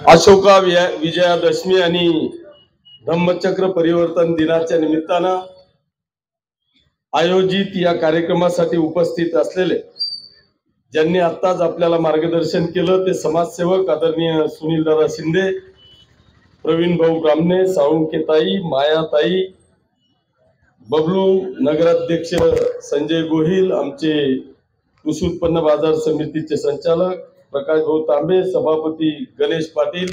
अशोका विजयादशमी आणि धम्मचक्र परिवर्तन दिनाच्या निमित्तानं आयोजित या कार्यक्रमासाठी उपस्थित असलेले ज्यांनी आत्ताच आपल्याला मार्गदर्शन केलं ते समाजसेवक आदरणीय सुनीलदादा शिंदे, प्रवीण भाऊ ब्राह्मणे, साळुंकेताई, मायाताई, बबलू, नगराध्यक्ष संजय गोहिल, आमचे कृषी उत्पन्न बाजार समितीचे संचालक प्रकाश भाऊ तांबे, सभापती गणेश पाटील,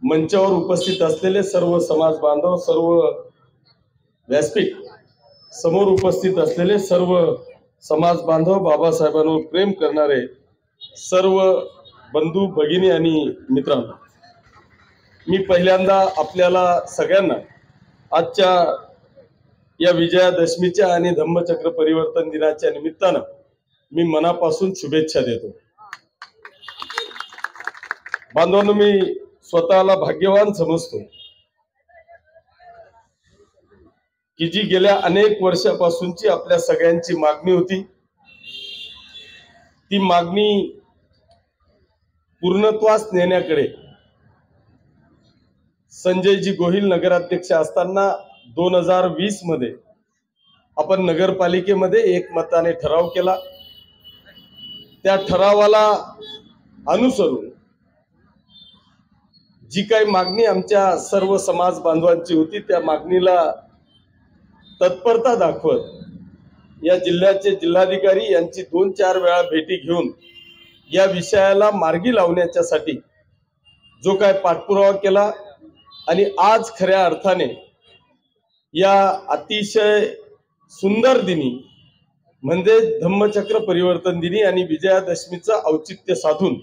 मंचावर उपस्थित असलेले सर्व समाज बांधव, सर्व व्यासपीठ समोर उपस्थित असलेले सर्व समाज बांधव, बाबासाहेबांवर प्रेम करणारे सर्व बंधू भगिनी आणि मित्रांनो, मी पहिल्यांदा आपल्याला सगळ्यांना आजच्या या विजयादशमीच्या आणि धम्मचक्र परिवर्तन दिनाच्या निमित्तानं मी मनापासून शुभेच्छा देतो। बांधवांनो, मी स्वतःला भाग्यवान समजतो की जी गेल्या अनेक वर्षापासूनची आपल्या सगळ्यांची मागणी होती, ती मागणी पूर्णत्वास नेण्याकडे संजयजी गोहिल नगराध्यक्ष असताना 2020 मध्ये आपण नगरपालिकेमध्ये एकमताने ठराव केला। त्या ठरावाला अनुसरून जी काही मागणी आमच्या सर्व समाज बांधवांची होती त्या मागणीला तत्परता दाखवत या जिल्ह्याचे जिल्हाधिकारी यांची 2-4 वेळा भेटी घेऊन या विषयाला मार्गी लावण्यासाठी जो काय पाठपुरावा केला आणि आज खऱ्या अर्थाने या अतिशय सुंदर दिनी म्हणजे धम्मचक्र परिवर्तन दिनी आणि विजयादशमीचं औचित्य साधून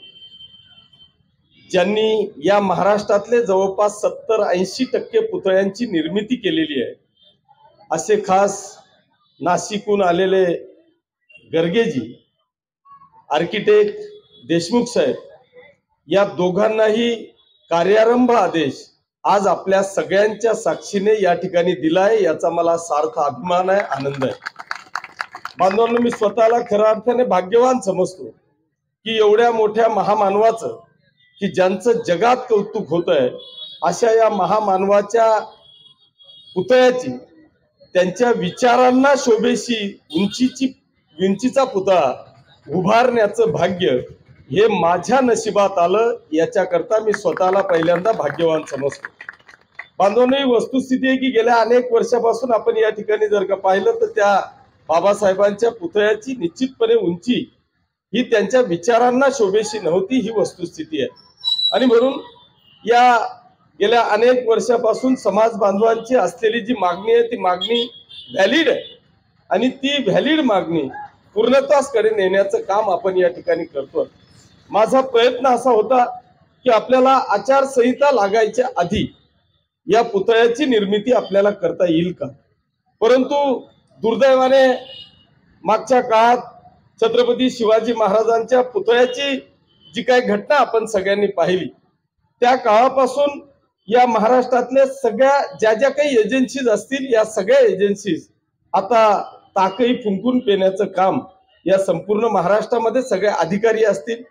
ज्यांनी या महाराष्ट्रातले जवळपास 70-80% पुतळ्यांची निर्मिती केलेली आहे असे खास नाशिकहून आलेले गर्गेजी, आर्किटेक्ट देशमुख साहेब, या दोघांनाही कार्यारंभ आदेश आज आपल्या सगळ्यांच्या साक्षीने या ठिकाणी दिलाय, याचा मला सार्थ अभिमान आहे, आनंद आहे। बांधवांनो, मी स्वतःला खऱ्या अर्थाने भाग्यवान समजतो की एवढ्या मोठ्या महामानवाचं, की ज्यांचं जगात कौतुक होत आहे, अशा या महामानवाच्या पुतळ्याची, त्यांच्या विचारांना शोभेशी उंचीचा पुतळा उभारण्याचं भाग्य हे माझ्या नशिबात आलं, याच्याकरता मी स्वतःला पहिल्यांदा भाग्यवान समजतो। बांधवांनो, ही वस्तुस्थिती आहे की गेल्या अनेक वर्षापासून आपण या ठिकाणी जर का पाहिलं तर त्या बाबासाहेबांच्या पुतळ्याची निश्चितपणे उंची ही त्यांच्या विचारांना शोभेशी नव्हती, ही वस्तुस्थिती आहे। आणि म्हणून या गेल्या अनेक वर्षापासून समाज बांधवांची असलेली जी मागणी आहे ती मागणी व्हॅलिड आहे आणि ती व्हॅलिड मागणी पूर्णत्वासकडे नेण्याचं काम आपण या ठिकाणी करतोय। माझा प्रयत्न असा होता की आपल्याला आचारसंहिता लागायच्या आधी या पुतळ्याची निर्मिती आपल्याला करता येईल का, परंतु दुर्दैवाने मागच्या काळात छत्रपती शिवाजी महाराजांच्या पुतळ्याची जी काही घटना आपण सगळ्यांनी पाहिली त्या काळापासून या महाराष्ट्रातल्या सगळ्या ज्या काही एजन्सीज असतील, या सगळ्या एजन्सीज आता ताकही फुंकून पेण्याचं काम या संपूर्ण महाराष्ट्रामध्ये सगळे अधिकारी असतील,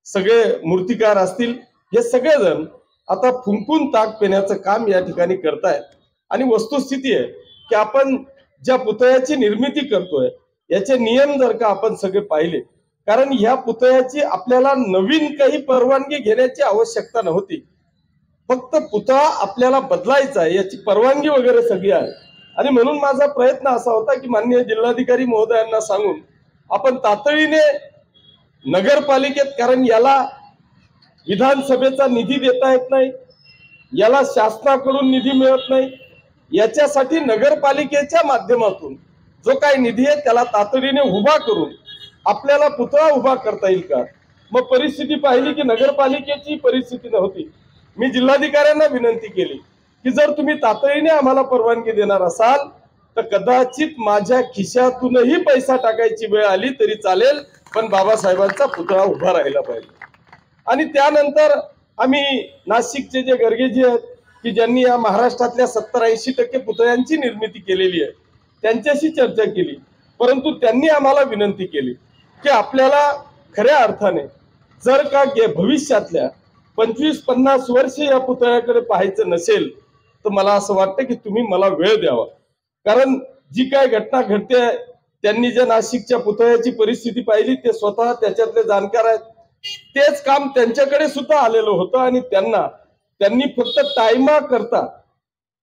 सगळे मूर्तिकार असतील, हे सगळेजण आता फुंकून ताक पेण्याचं काम या ठिकाणी करतायत। आणि वस्तुस्थिती आहे की आपण ज्या पुतळ्याची निर्मिती करतोय याचे नियम जर का आपण सगळे पाहिले, कारण ह्या पुतळ्याची आपल्याला नवीन काही परवानगी घेण्याची आवश्यकता नव्हती, फक्त पुतळा आपल्याला बदलायचा आहे याची परवानगी वगैरे सगळी आहे। आणि म्हणून माझा प्रयत्न असा होता की माननीय जिल्हाधिकारी महोदयांना सांगून आपण तातडीने नगरपालिकेत, कारण याला विधानसभेचा निधी देता येत नाही, याला शासनाकडून निधी मिळत नाही, याच्यासाठी नगरपालिकेच्या माध्यमातून जो काही निधी आहे त्याला तातडीने उभा करून आपल्याला पुतळा उभा करता येईल का। मग परिस्थिती पाहिली की नगरपालिकेची परिस्थिती नव्हती। मी जिल्हाधिकाऱ्यांना विनंती केली की जर तुम्ही तातडीने आम्हाला परवानगी देणार असाल तर कदाचित माझ्या खिशातूनही पैसा टाकायची वेळ आली तरी चालेल, पण बाबासाहेबांचा पुतळा उभा राहिला पाहिजे। आणि त्यानंतर आम्ही नाशिकचे जे गर्गेजी आहेत की ज्यांनी या महाराष्ट्रातल्या 70-80% पुतळ्यांची निर्मिती केलेली आहे त्यांच्याशी चर्चा केली, परंतु त्यांनी आम्हाला विनंती केली की आपल्याला खऱ्या अर्थाने जर का भविष्यातल्या 25-50 वर्ष या पुतळ्याकडे पाहायचं नसेल तर मला असं वाटतं की तुम्ही मला वेळ द्यावा. कारण जी काय घटना घडते, त्यांनी ज्या नाशिकच्या पुतळ्याची परिस्थिती पाहिली ते स्वतः त्याच्यातले जाणकार आहेत. तेच काम त्यांच्याकडे सुद्धा आलेलं होतं आणि त्यांनी फक्त टाइमा करता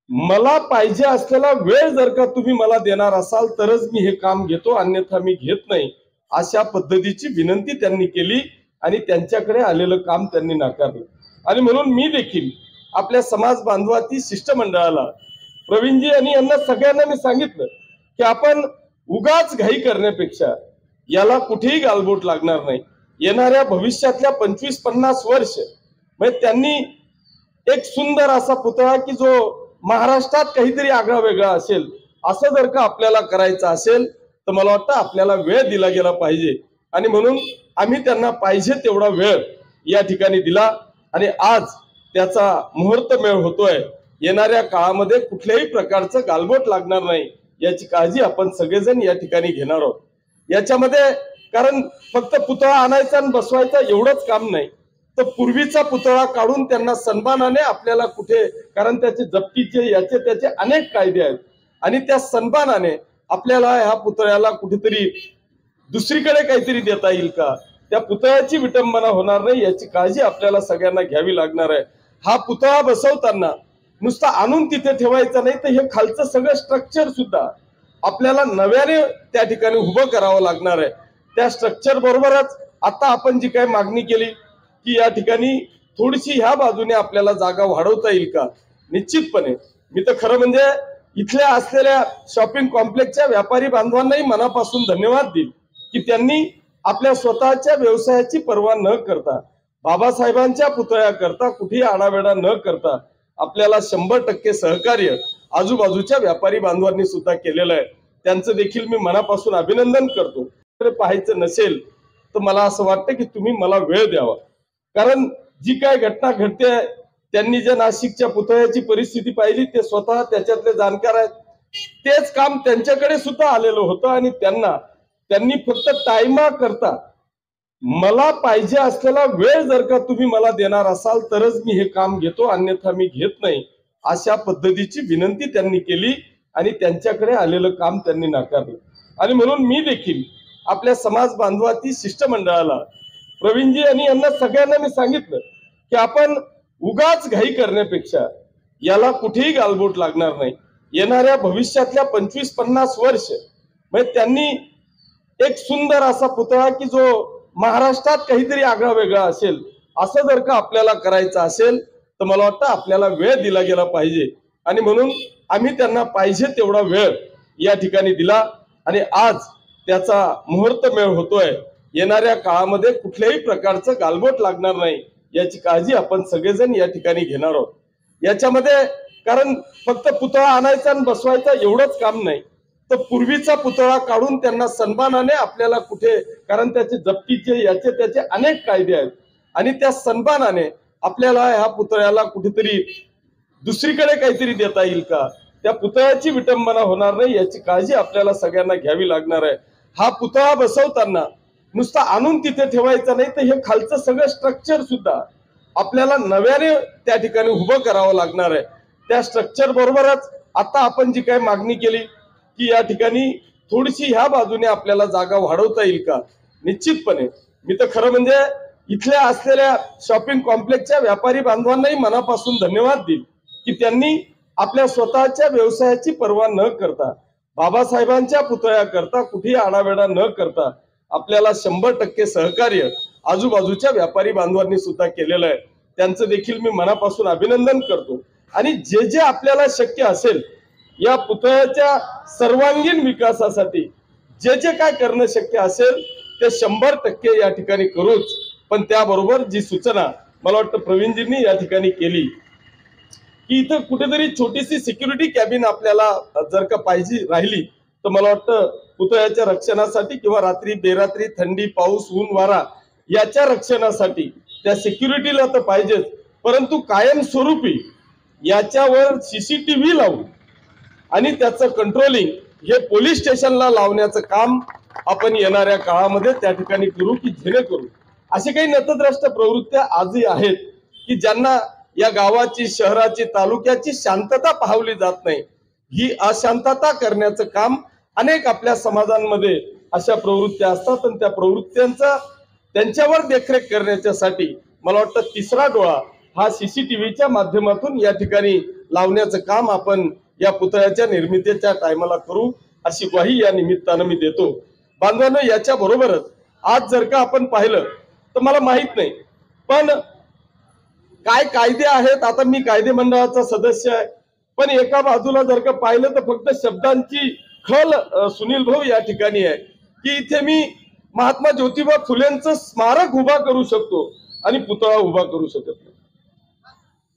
मला पाहिजे असलेला वेळ जर का तुम्ही मला देणार असाल तरच मी हे काम घेतो, अन्यथा मी घेत नाही, अशा पद्धतीची विनंती त्यांनी केली आणि त्यांच्याकडे आलेलं काम त्यांनी नाकारलं. आणि म्हणून मी देखील आपल्या समाज बांधवाती शिष्टमंडळाला, प्रवीणजी आणि यांना सगळ्यांना मी सांगितलं की आपण उगाच घाई करण्यापेक्षा याला कुठेही गालबोट लागणार नाही. येणाऱ्या भविष्यातल्या 25-50 वर्ष म्हणजे त्यांनी एक सुंदर असा पुतळा की जो महाराष्ट्रात काहीतरी आगळा वेगळा असेल असं जर का आपल्याला करायचं असेल तर मला वाटतं आपल्याला वेळ दिला गेला पाहिजे. आणि म्हणून आम्ही त्यांना पाहिजे तेवढा वेळ या ठिकाणी दिला आणि आज त्याचा मुहूर्तमेळ होतोय. येणाऱ्या काळामध्ये कुठल्याही प्रकारचं गालबोट लागणार नाही याची काळजी आपण सगळेजण या ठिकाणी घेणार आहोत. याच्यामध्ये कारण फक्त पुतळा आणायचा आणि बसवायचा एवढंच काम नाही, तर पूर्वीचा पुतळा काढून त्यांना सन्मानाने आपल्याला कुठे, कारण त्याचे जप्तीचे याचे त्याचे अनेक कायदे आहेत आणि त्या सन्मानाने आपल्याला ह्या पुतळ्याला कुठेतरी दुसरीकडे काहीतरी देता येईल का, त्या पुतळ्याची विटंबना होणार नाही याची काळजी आपल्याला सगळ्यांना घ्यावी लागणार आहे. हा पुतळा बसवताना नुसता आणून तिथे ठेवायचा नाही, तर हे खालचं सगळं स्ट्रक्चर सुद्धा आपल्याला नव्याने त्या ठिकाणी उभं करावं लागणार आहे. त्या स्ट्रक्चर बरोबरच आता आपण जी काही मागणी केली की या ठिकाणी थोडीशी ह्या बाजूने आपल्याला जागा वाढवता येईल का, निश्चितपणे मी तर खरं म्हणजे इथल्या असलेल्या शॉपिंग कॉम्प्लेक्सच्या व्यापारी बांधवांनाही मनापासून धन्यवाद देईल की त्यांनी आपल्या स्वतःच्या व्यवसायाची पर्वा न करता, बाबासाहेबांच्या पुतळ्याकरता कुठेही आडावेडा न करता आपल्याला 100% सहकार्य आजूबाजूच्या व्यापारी बांधवांनी सुद्धा केलेलं आहे. त्यांचं देखील मी मनापासून अभिनंदन करतो. पाहायचं नसेल तर मला असं वाटतं की तुम्ही मला वेळ द्यावा. कारण जी काय घटना घडते, त्यांनी ज्या नाशिकच्या पुतळ्याची परिस्थिती पाहिली ते स्वतः त्याच्यातले जाणकार आहेत. तेच काम त्यांच्याकडे सुद्धा आलेलं होतं आणि त्यांनी फक्त टाइमा करता मला पाहिजे असलेला वेळ जर का तुम्ही मला देणार असाल तरच मी हे काम घेतो, अन्यथा मी घेत नाही, अशा पद्धतीची विनंती त्यांनी केली आणि त्यांच्याकडे आलेलं काम त्यांनी नाकारलं. आणि म्हणून मी देखील आपल्या समाज बांधवाती शिष्टमंडळाला, प्रवीणजी आणि यांना सगळ्यांना मी सांगितलं की आपण उगाच घाई करण्यापेक्षा याला कुठेही गालबोट लागणार नाही. येणाऱ्या भविष्यातल्या 25-50 वर्ष म्हणजे त्यांनी एक सुंदर असा पुतळा की जो महाराष्ट्रात काहीतरी आगळा वेगळा असेल असं जर का आपल्याला करायचं असेल तर मला वाटतं आपल्याला वेळ दिला गेला पाहिजे. आणि म्हणून आम्ही त्यांना पाहिजे तेवढा वेळ या ठिकाणी दिला आणि आज त्याचा मुहूर्तमेळ होतोय. येणाऱ्या काळामध्ये कुठल्याही प्रकारचं गालबोट लागणार नाही याची काळजी आपण सगळेजण या ठिकाणी घेणार आहोत. याच्यामध्ये कारण फक्त पुतळा आणायचा आणि बसवायचा एवढंच काम नाही, तर पूर्वीचा पुतळा काढून त्यांना सन्मानाने आपल्याला कुठे, कारण त्याचे जप्तीचे याचे त्याचे अनेक कायदे आहेत आणि त्या सन्मानाने आपल्याला ह्या पुतळ्याला कुठेतरी दुसरीकडे काहीतरी देता येईल का, त्या पुतळ्याची विटंबना होणार नाही याची काळजी आपल्याला सगळ्यांना घ्यावी लागणार आहे. हा पुतळा बसवताना नुसता आणून तिथे ठेवायचा नाही, तर हे खालचं सगळं स्ट्रक्चर सुद्धा आपल्याला नव्याने त्या ठिकाणी उभं करावं लागणार आहे. त्या स्ट्रक्चर बरोबरच आता आपण जी काही मागणी केली की या ठिकाणी थोडीशी ह्या बाजूने आपल्याला जागा वाढवता येईल का, निश्चितपणे मी तर खरं म्हणजे इथल्या असलेल्या शॉपिंग कॉम्प्लेक्सच्या व्यापारी बांधवांनाही मनापासून धन्यवाद देईल की त्यांनी आपल्या स्वतःच्या व्यवसायाची पर्वा न करता, बाबासाहेबांच्या पुतळ्याकरता कुठेही आडावेडा न करता आपल्याला 100% सहकार्य आजूबाजूच्या व्यापारी बांधवांनी सुद्धा केलेलं आहे. त्यांचं देखील मी मनापासून अभिनंदन करतो. आणि जे जे आपल्याला शक्य असेल या पुतळ्याच्या सर्वांगीण विकासासाठी जे जे काय करणं शक्य असेल ते 100% या ठिकाणी करूच. पण त्याबरोबर जी सूचना मला वाटतं प्रवीणजींनी या ठिकाणी केली की इथं कुठेतरी छोटीशी सिक्युरिटी कॅबिन आपल्याला जर का पाहिजे राहिली तर मला वाटतं पुतळ्याच्या रक्षणासाठी किंवा रात्री बेरात्री थंडी पाऊस ऊन वारा याच्या रक्षणासाठी त्या सिक्युरिटीला तर पाहिजेच, परंतु कायमस्वरूपी याच्यावर CCTV लावून आणि त्याचं कंट्रोलिंग हे पोलीस स्टेशनला लावण्याचं काम आपण येणाऱ्या काळामध्ये त्या ठिकाणी करू की जेणेकरून असे काही नतद्रष्ट प्रवृत्त्या आजही आहेत की ज्यांना या गावाची, शहराची, तालुक्याची शांतता पाहवली जात नाही, ही अशांतता करण्याचं काम अनेक आपल्या समाजांमध्ये अशा प्रवृत्त्या असतात आणि त्या प्रवृत्त्यांचा त्यांच्यावर देखरेख करण्याच्यासाठी मला वाटतं तिसरा डोळा हा सीसीटीव्हीच्या माध्यमातून या ठिकाणी लावण्याचं काम आपण या पुतळ्याच्या निर्मितीच्या टायमाला करू अशी ग्वाही या निमित्तानं मी देतो। बांधवांनो, याच्या बरोबरच आज जर का आपण पाहिलं तर मला माहित नाही पण काय कायदे आहेत, आता मी कायदे मंडळाचा सदस्य आहे, पण एका बाजूला जर का पाहिलं तर फक्त शब्दांची खल सुनील भाऊ या ठिकाणी आहे की इथे मी महात्मा ज्योतिबा फुलेंचं स्मारक उभा करू शकतो आणि पुतळा उभा करू शकत नाही,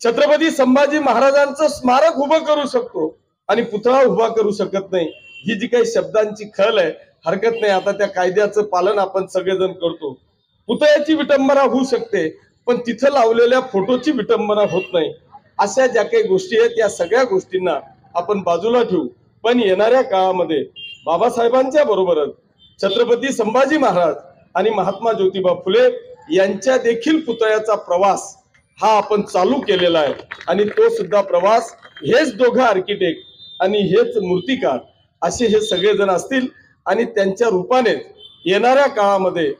छत्रपती संभाजी महाराजांचं स्मारक उभं करू शकतो आणि पुतळा उभा करू शकत नाही। ही जी काही शब्दांची खल आहे, हरकत नाही, आता त्या कायद्याचं पालन आपण सगळेजण करतो। पुतळ्याची विटंबना होऊ शकते पण तिथं लावलेल्या फोटोची विटंबना होत नाही। अशा ज्या काही गोष्टी आहेत त्या सगळ्या गोष्टींना आपण बाजूला ठेवू, पण येणाऱ्या काळामध्ये बाबासाहेबांच्या बरोबरच छत्रपती संभाजी महाराज आणि महात्मा ज्योतिबा फुले यांच्या देखील पुतळ्याचा प्रवास हा आपण चालू केलेला आहे आणि तो सुद्धा प्रवास हेच दोघं आर्किटेक्ट आणि हेच मूर्तिकार असे हे सगळेजण असतील आणि त्यांच्या रूपाने येणाऱ्या काळामध्ये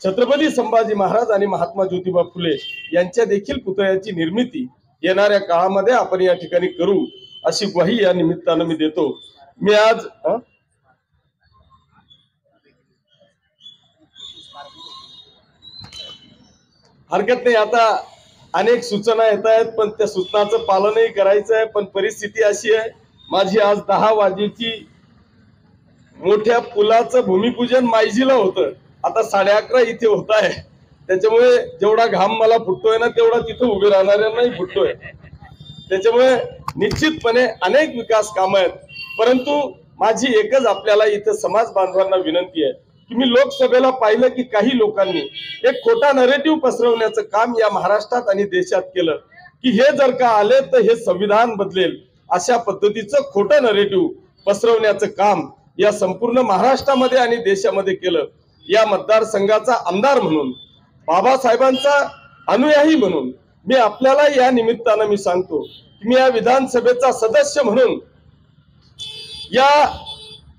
छत्रपती संभाजी महाराज आणि महात्मा ज्योतिबा फुले यांच्या देखील पुतळ्याची निर्मिती येणाऱ्या काळामध्ये आपण या ठिकाणी करू अशी ग्वाही या निमित्तानं मी देतो। मी आज हरकत नाही, आता अनेक सूचना येत आहेत पण त्या सूचनाचं पालनही करायचं आहे, पण परिस्थिती अशी आहे, माझी आज 10 वाजेची मोठ्या पुलाचं भूमिपूजन मायजीला होतं, आता 11:30 इथे होत आहे, त्याच्यामुळे जेवढा घाम मला फुटतोय ना तेवढा तिथं उभे राहणाऱ्यांनाही फुटतोय। त्याच्यामुळे निश्चितपणे अनेक विकास कामं आहेत, परंतु माझी एकच आपल्याला इथं समाज बांधवांना विनंती आहे की मी लोकसभेला पाहिलं की काही लोकांनी एक खोटा नरेटिव्ह पसरवण्याचं काम या महाराष्ट्रात आणि देशात केलं की हे जर का आले तर हे संविधान बदलेल, अशा पद्धतीचं खोटं नरेटिव्ह पसरवण्याचं काम या संपूर्ण महाराष्ट्रामध्ये आणि देशामध्ये केलं। या मतदारसंघाचा आमदार म्हणून, बाबासाहेबांचा अनुयायी म्हणून मी आपल्याला या निमित्तानं मी सांगतो की मी या विधानसभेचा सदस्य म्हणून या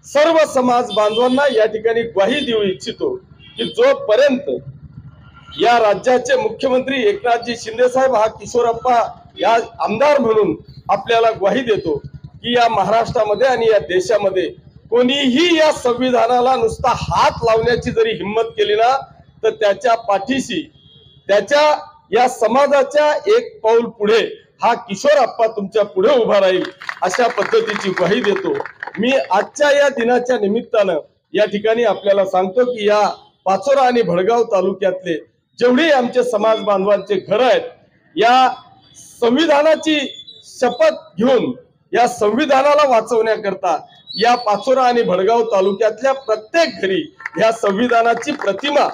सर्व समाज बांधवांना या ठिकाणी ग्वाही देऊ इच्छितो की जोपर्यंत या राज्याचे मुख्यमंत्री एकनाथजी शिंदे साहेब हा किशोरप्पा या आमदार म्हणून आपल्याला ग्वाही देतो की या महाराष्ट्रामध्ये आणि या देशामध्ये कोणीही या संविधानाला नुसता हात लावण्याची जरी हिम्मत केली ना तर त्याच्या पाठीशी त्याच्या या समाजाच्या एक पाऊल पुढे हा किशोरप्पा तुमच्या पुढे उभा राहील अशा पद्धतीची ग्वाही देतो। मी आजच्या या दिनाच्या निमित्तानं या ठिकाणी आपल्याला सांगतो की या पाचोरा आणि भडगाव तालुक्यातले जेवढे आमचे समाज बांधवांचे घर आहेत, या संविधानाची शपथ घेऊन या संविधानाला वाचवण्याकरता या पाचोरा आणि भडगाव तालुक्यातल्या प्रत्येक घरी या संविधानाची प्रतिमा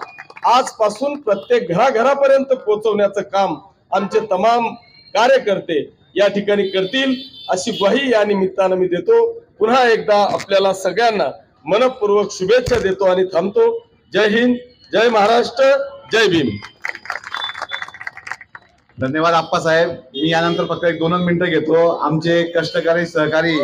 आजपासून प्रत्येक घराघरापर्यंत पोहोचवण्याचं काम आमचे तमाम कार्यकर्ते या ठिकाणी करतील अशी ग्वाही या निमित्तानं मी देतो। पुन्हा एकदा आपल्याला सगळ्यांना मनपूर्वक शुभेच्छा देतो आणि थांबतो। जय हिंद, जय महाराष्ट्र, जय भीम। धन्यवाद आप्पासाहेब। मी यानंतर फक्त 1-2 मिनिटं घेतो। आमचे कष्टकरी सहकारी